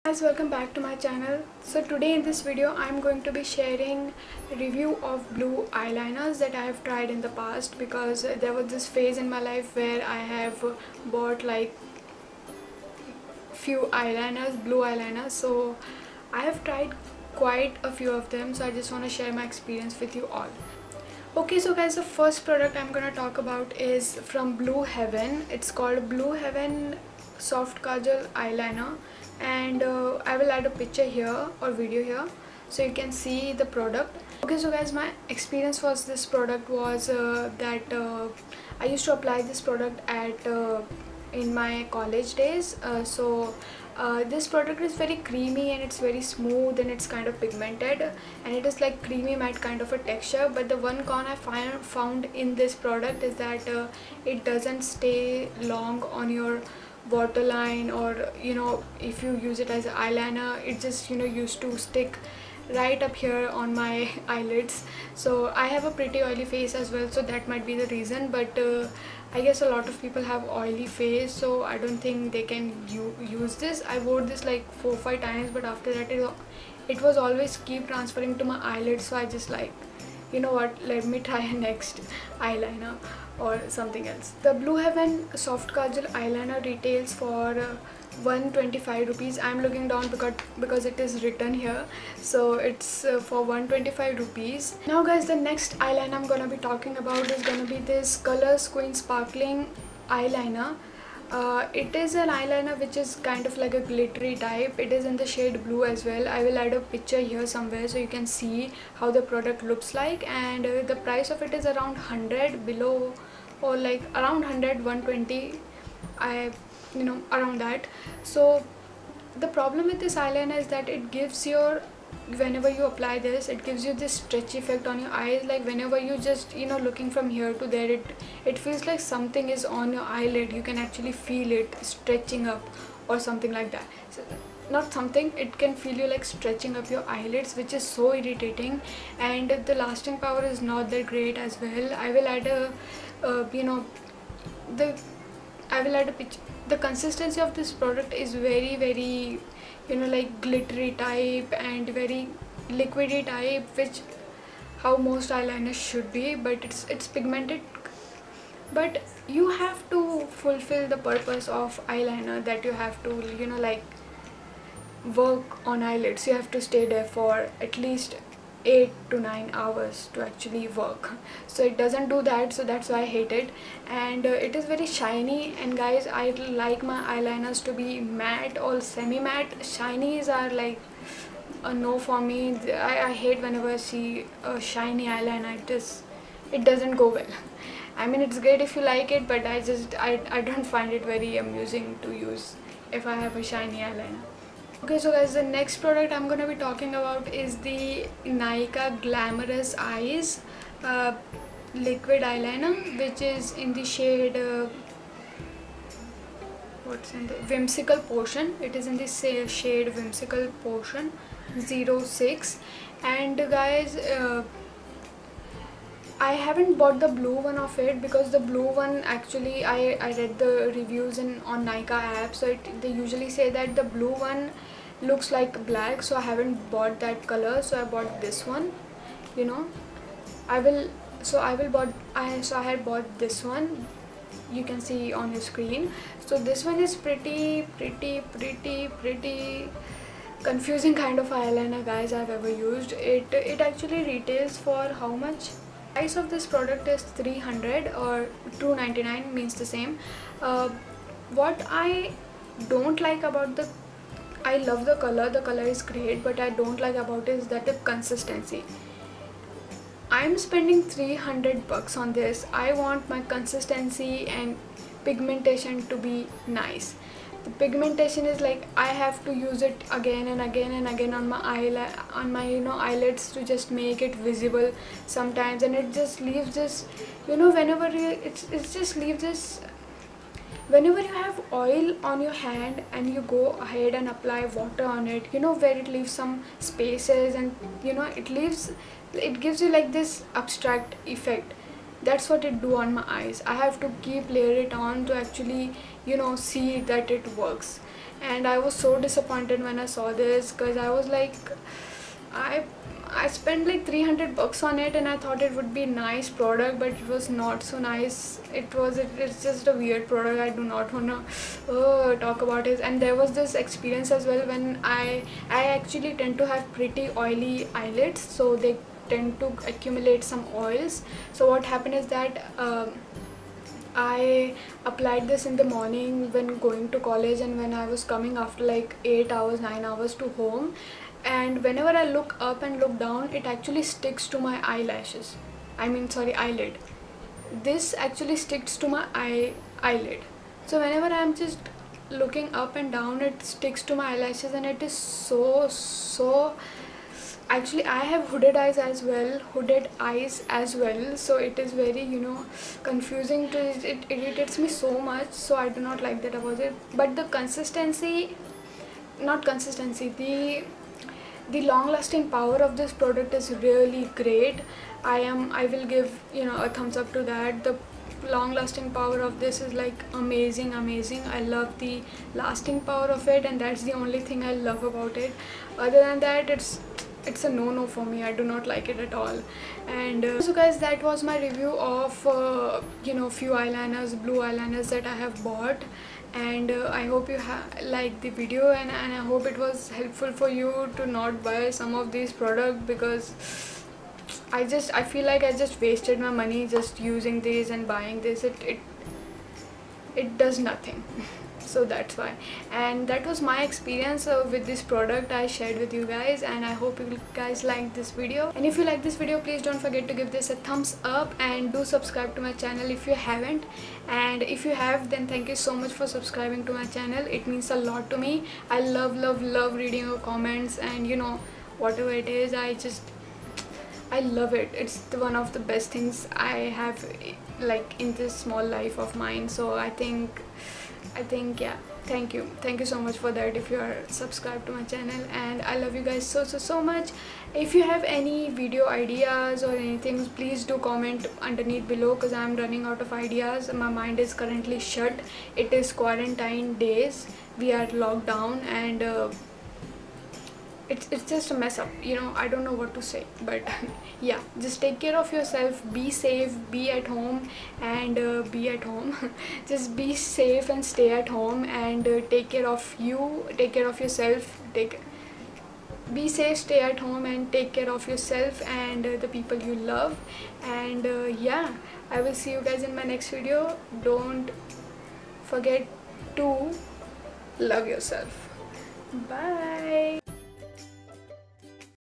Guys, welcome back to my channel. So today in this video I'm going to be sharing a review of blue eyeliners that I have tried in the past, because there was this phase in my life where I have bought like few eyeliners, blue eyeliners. So I have tried quite a few of them, so I just want to share my experience with you all. Okay, so guys, the first product I'm gonna talk about is from Blue Heaven. It's called Blue Heaven Soft Kajal Eyeliner, and I will add a picture here or video here so you can see the product. Okay, so guys, my experience for this product was that I used to apply this product at in my college days. This product is very creamy and it's very smooth and it's kind of pigmented and it is like creamy matte kind of a texture. But the one con I found in this product is that it doesn't stay long on your waterline, or if you use it as an eyeliner, it just used to stick right up here on my eyelids. So I have a pretty oily face as well, so that might be the reason. But I guess a lot of people have oily face, so I don't think they can use this. I wore this like 4-5 times, but after that it was always keep transferring to my eyelids. So I just like, you know what, let me try a next eyeliner or something else. The Blue Heaven Soft Kajal eyeliner retails for 125 rupees. I'm looking down because it is written here, so it's for 125 rupees. Now guys, the next eyeliner I'm gonna be talking about is gonna be this Colors Queen Sparkling Eyeliner. It is an eyeliner which is kind of like a glittery type. It is in the shade blue as well. I will add a picture here somewhere so you can see how the product looks like, and the price of it is around 100 below, or like around 100, 120, around that. So the problem with this eyeliner is that it gives your, whenever you apply this, it gives you this stretch effect on your eyes. Like whenever you just looking from here to there, it feels like something is on your eyelid. You can actually feel it stretching up or something like that. So, not something, it can feel you like stretching up your eyelids, which is so irritating, and the lasting power is not that great as well. I will add a picture. The consistency of this product is very like glittery type and very liquidy type, which how most eyeliners should be, but it's pigmented. But you have to fulfill the purpose of eyeliner, that you have to like work on eyelids. You have to stay there for at least 8 to 9 hours to actually work, so it doesn't do that. So that's why I hate it, and it is very shiny. And guys, I like my eyeliners to be matte or semi-matte. Shinies are like a no for me. I hate whenever I see a shiny eyeliner. It doesn't go well. I mean, it's great if you like it, but I don't find it very amusing to use if I have a shiny eyeliner. Okay, so guys, the next product I'm gonna be talking about is the Nykaa Glamorous Eyes liquid eyeliner, which is in the shade what's in the Whimsical Potion. It is in the shade Whimsical Potion 06. And guys, I haven't bought the blue one of it, because the blue one, actually I read the reviews on Nykaa app, so they usually say that the blue one looks like black, so I haven't bought that color. So I bought this one. I had bought this one, you can see on your screen. So this one is pretty confusing kind of eyeliner, guys, I've ever used. It actually retails for how much? Price of this product is 300 or 299, means the same. What I don't like about I love the color is great, but I don't like about it is that the consistency. I'm spending 300 bucks on this. I want my consistency and pigmentation to be nice. The pigmentation is like I have to use it again and again and again on my eyelids to just make it visible sometimes, and it just leaves this whenever it just leaves this. Whenever you have oil on your hand and you go ahead and apply water on it, where it leaves some spaces, and it gives you like this abstract effect. That's what it do on my eyes. I have to keep layer it on to actually see that it works. and I was so disappointed when I saw this, because I was like, I spent like 300 bucks on it, and I thought it would be a nice product, but it was not so nice. It's just a weird product. I do not wanna talk about it. And there was this experience as well when I actually tend to have pretty oily eyelids, so they tend to accumulate some oils. So what happened is that I applied this in the morning when going to college, and when I was coming after like 8 hours 9 hours to home, and whenever I look up and look down, it actually sticks to my eyelashes. I mean, sorry, eyelid. This actually sticks to my eyelid. So whenever I'm just looking up and down, it sticks to my eyelashes, and it is so actually I have hooded eyes as well, so it is very, you know, confusing to it irritates me so much, so I do not like that about it. But the the long lasting power of this product is really great. I will give, you know, a thumbs up to that. The long lasting power of this is like amazing. I love the lasting power of it, and that's the only thing I love about it. Other than that, it's a no for me. I do not like it at all. And so guys, that was my review of you know, few eyeliners, blue eyeliners that I have bought. And I hope you liked the video, and I hope it was helpful for you to not buy some of these products, because I feel like I just wasted my money just using these and buying this. It does nothing. So that's why. And that was my experience with this product I shared with you guys, and I hope you guys liked this video. And if you like this video, please don't forget to give this a thumbs up, and do subscribe to my channel if you haven't. And if you have, then thank you so much for subscribing to my channel. It means a lot to me. I love reading your comments, and you know, whatever it is, I love it. It's one of the best things I have, like, in this small life of mine. So I think yeah, thank you so much for that if you are subscribed to my channel. And I love you guys so much. If you have any video ideas or anything, please do comment underneath below, because I'm running out of ideas. My mind is currently shut. It is quarantine days, we are locked down, and it's just a mess up, you know. I don't know what to say, but yeah, just take care of yourself, be safe, be at home, and just be safe and stay at home, and take care of you, take care of yourself, be safe, stay at home, and take care of yourself and the people you love. And yeah, I will see you guys in my next video. Don't forget to love yourself. Bye.